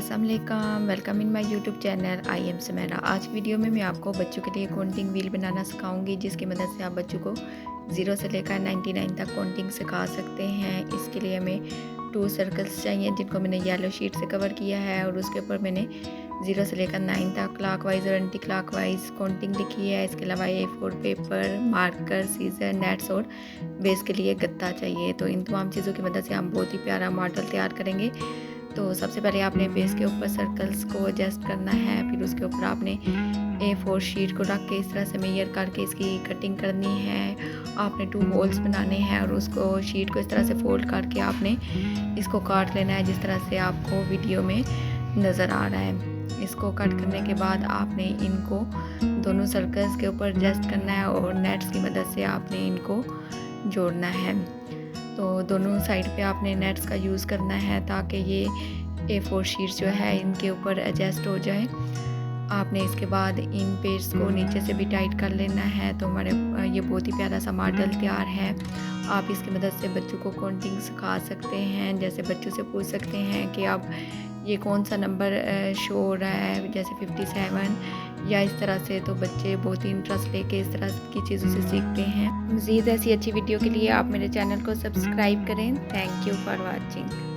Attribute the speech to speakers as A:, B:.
A: अस्सलामुअलैकुम, welcome in my YouTube channel I am Sumera. आज video में मैं आपको बच्चों के लिए काउंटिंग व्हील बनाना सिखाऊंगी, जिसकी मदद से आप बच्चों को 0 से लेकर 99 तक काउंटिंग सिखा सकते हैं। इसके लिए हमें 2 सर्कल्स चाहिए, जिनको मैंने येलो शीट से कवर किया है और उसके ऊपर मैंने 0 से लेकर 9 तक क्लॉकवाइज और एंटी क्लॉकवाइज काउंटिंग लिखी है। इसके अलावा A4 paper, marker, scissor, nets और बेस के लिए गत्ता चाहिए। तो इन तमाम चीज़ों की मदद से हम बहुत ही प्यारा मॉडल तैयार करेंगे। तो सबसे पहले आपने बेस के ऊपर सर्कल्स को एडजस्ट करना है, फिर उसके ऊपर आपने A4 शीट को रख के इस तरह से मेजर करके इसकी कटिंग करनी है। आपने 2 होल्स बनाने हैं और उसको शीट को इस तरह से फोल्ड करके आपने इसको काट लेना है, जिस तरह से आपको वीडियो में नज़र आ रहा है। इसको कट करने के बाद आपने इनको दोनों सर्कल्स के ऊपर एडजस्ट करना है और नेट्स की मदद से आपने इनको जोड़ना है। तो दोनों साइड पे आपने नेट्स का यूज़ करना है ताकि ये A4 शीट्स जो है इनके ऊपर एडजस्ट हो जाए। आपने इसके बाद इन पेज को नीचे से भी टाइट कर लेना है। तो हमारे ये बहुत ही प्यारा सा मॉडल तैयार है। आप इसकी मदद से बच्चों को काउंटिंग सिखा सकते हैं। जैसे बच्चों से पूछ सकते हैं कि अब ये कौन सा नंबर शो हो रहा है, जैसे 57 या इस तरह से। तो बच्चे बहुत ही इंटरेस्ट लेके इस तरह की चीज़ों से सीखते हैं। मज़ीद ऐसी अच्छी वीडियो के लिए आप मेरे चैनल को सब्सक्राइब करें। Thank you for watching.